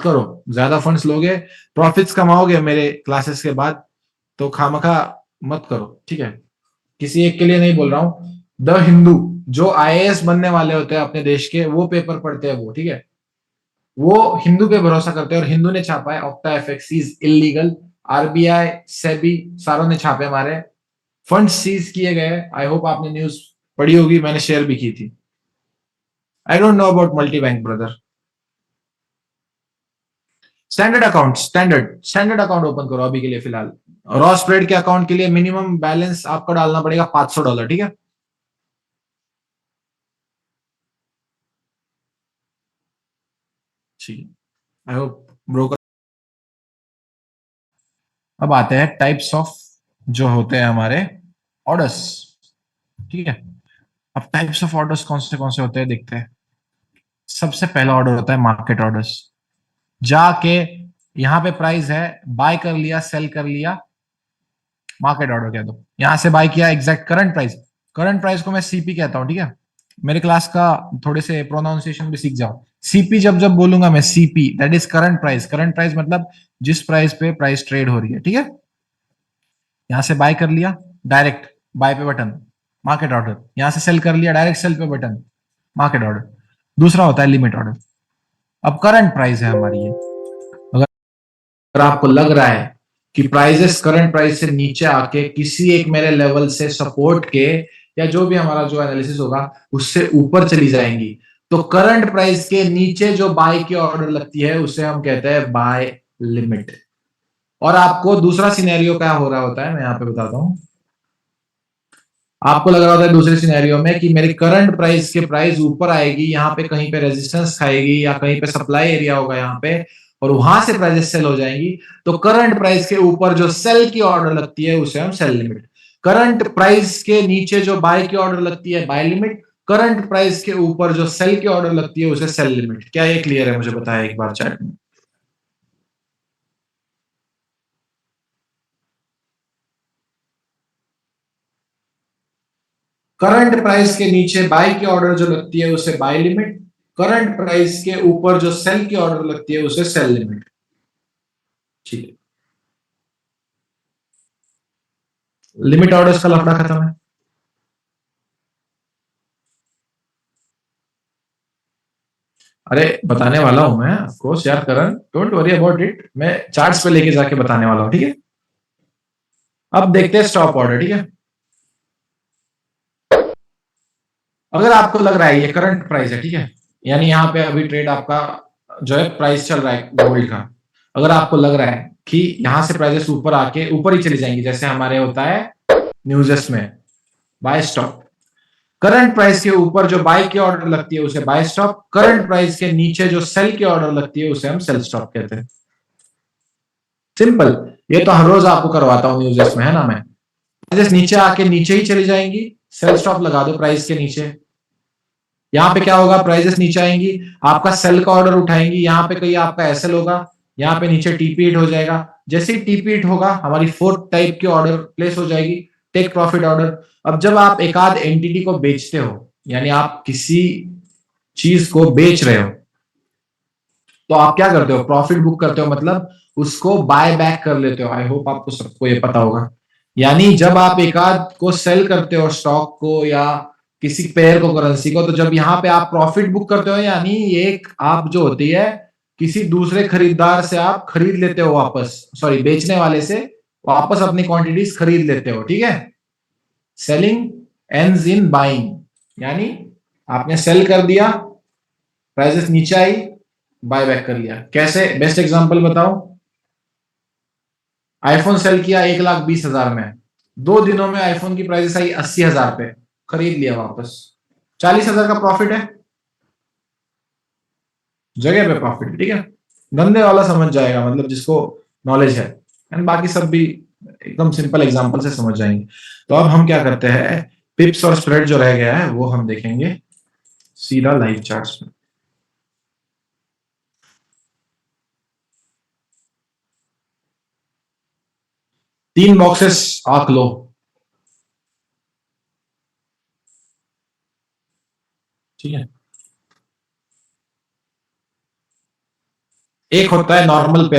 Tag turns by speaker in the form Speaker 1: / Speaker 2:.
Speaker 1: करो, ज्यादा फंड्स लोगे, प्रॉफिट्स कमाओगे मेरे क्लासेस के बाद, तो खामखा मत करो, ठीक है। किसी एक के लिए नहीं बोल रहा हूं। द हिंदू, जो आईएएस बनने वाले होते हैं अपने देश के, वो पेपर पढ़ते हैं वो, ठीक है। वो हिंदू पे भरोसा करते हैं, और हिंदू ने छापा है octa FX is illegal. RBI, SEBI, सारों ने छापे मारे, फंड सीज किए गए। आई होप आपने न्यूज पढ़ी होगी, मैंने शेयर भी की थी। I don't know about multi bank brother. Standard account, standard account open करो अभी के लिए फिलहाल। रॉ स्प्रेड के अकाउंट के लिए मिनिमम बैलेंस आपको डालना पड़ेगा $500, ठीक है। ठीक है, आई होप ब्रोकर। अब आते हैं टाइप्स ऑफ जो होते हैं हमारे ऑर्डर्स, ठीक है। अब टाइप्स ऑफ ऑर्डर्स कौन से होते हैं देखते हैं। सबसे पहला ऑर्डर होता है मार्केट ऑर्डर्स। जाके यहाँ पे प्राइस है, बाय कर लिया, सेल कर लिया, मार्केट ऑर्डर कह दो। यहां से बाय किया exact current price, current price को मैं सीपी कहता हूं, ठीक है। मेरे क्लास का थोड़े से प्रोनाउंसिएशन भी सीख जाओ। सीपी जब जब बोलूंगा मैं, CP that is current price. Current price मतलब जिस प्राइस पे प्राइस ट्रेड हो रही है, ठीक है। यहां से बाय कर लिया, डायरेक्ट बाय पे बटन, मार्केट ऑर्डर। यहां से सेल कर लिया, डायरेक्ट सेल पे बटन, मार्केट ऑर्डर। दूसरा होता है लिमिट ऑर्डर। अब करंट प्राइस है हमारी ये, अगर आपको लग रहा है कि प्राइजेस करंट प्राइस से नीचे आके किसी एक मेरे लेवल से सपोर्ट के, या जो भी हमारा जो एनालिसिस होगा उससे ऊपर चली जाएंगी, तो करंट प्राइस के नीचे जो बाय की ऑर्डर लगती है उसे हम कहते हैं बाय लिमिट। और आपको दूसरा सिनेरियो क्या हो रहा होता है, मैं यहाँ पे बताता हूँ। आपको लग रहा होता है दूसरे सिनेरियो में कि मेरी करंट प्राइस के प्राइस ऊपर आएगी, यहाँ पे कहीं पे रेजिस्टेंस खाएगी, या कहीं पे सप्लाई एरिया होगा यहाँ पे, और वहां से प्राइसेस सेल हो जाएंगी। तो करंट प्राइस के ऊपर जो सेल की ऑर्डर लगती है उसे हम सेल लिमिट। करंट प्राइस के नीचे जो बाय की ऑर्डर लगती है बाय लिमिट। करंट प्राइस के ऊपर जो सेल की ऑर्डर लगती है उसे सेल लिमिट। क्या ये क्लियर है, मुझे बताया एक बार चैट में। करंट प्राइस के नीचे बाय की ऑर्डर जो लगती है उसे बाय लिमिट। करंट प्राइस के ऊपर जो सेल की ऑर्डर लगती है उसे सेल लिमिट, ठीक है। लिमिट ऑर्डर्स का लफड़ा खत्म है। अरे बताने वाला हूं मैं, ऑफ कोर्स यार करण, डोंट वरी अबाउट इट, मैं चार्ट्स पे लेके जाके बताने वाला हूं, ठीक है। अब देखते हैं स्टॉप ऑर्डर, ठीक है। अगर आपको लग रहा है ये करंट प्राइस है, ठीक है, यानी यहाँ पे अभी ट्रेड आपका जो है प्राइस चल रहा है गोल्ड का। अगर आपको लग रहा है कि यहां से प्राइसेस ऊपर आके ऊपर ही चली जाएंगी, जैसे हमारे होता है न्यूजेस में, बाय स्टॉप। करंट प्राइस के ऊपर जो बाय की ऑर्डर लगती है उसे बाय स्टॉप। करंट प्राइस के नीचे जो सेल की ऑर्डर लगती है उसे हम सेल स्टॉप कहते हैं। सिंपल। ये तो हर रोज आपको करवाता हूं न्यूजेस में, है ना। मैं प्राइसेस नीचे आके नीचे ही चली जाएंगी, सेल स्टॉप लगा दो प्राइस के नीचे। यहाँ पे क्या होगा, प्राइसेस नीचे आएंगी, आपका सेल का ऑर्डर उठाएंगी, यहाँ पे कहीं आपका एसएल होगा, यहाँ पे नीचे टीपी हिट हो जाएगा। जैसे ही टीपी हिट होगा हमारी फोर्थ टाइप की ऑर्डर प्लेस हो जाएगी, टेक प्रॉफिट ऑर्डर। अब जब आप एक आध एंटिटी को बेचते हो, यानी आप किसी चीज को बेच रहे हो, तो आप क्या करते हो, प्रॉफिट बुक करते हो, मतलब उसको बाय बैक कर लेते हो। आई होप आपको सबको ये पता होगा। यानी जब आप एक आध को सेल करते हो, स्टॉक को या किसी पेयर को, करेंसी को, तो जब यहाँ पे आप प्रॉफिट बुक करते हो, यानी एक आप जो होती है किसी दूसरे खरीदार से आप खरीद लेते हो वापस, सॉरी बेचने वाले से वापस अपनी क्वांटिटीज खरीद लेते हो, ठीक है। सेलिंग एंड्स इन बाइंग, यानी आपने सेल कर दिया, प्राइसेस नीचे आई, बाय बैक कर लिया। कैसे, बेस्ट एग्जांपल बताओ। आईफोन सेल किया 1,20,000 में, 2 दिनों में आईफोन की प्राइस आई 80,000 पे, खरीद लिया वापस, 40,000 का प्रॉफिट है, जगह पे प्रॉफिट, ठीक है। धंधे वाला समझ जाएगा, मतलब जिसको नॉलेज है, एंड बाकी सब भी एकदम सिंपल एग्जांपल से समझ जाएंगे। तो अब हम क्या करते हैं, पिप्स और स्प्रेड जो रह गया है वो हम देखेंगे सीधा लाइव चार्ट्स में। 3 बॉक्सेस आंक लो, ठीक है। एक होता है नॉर्मल पेयर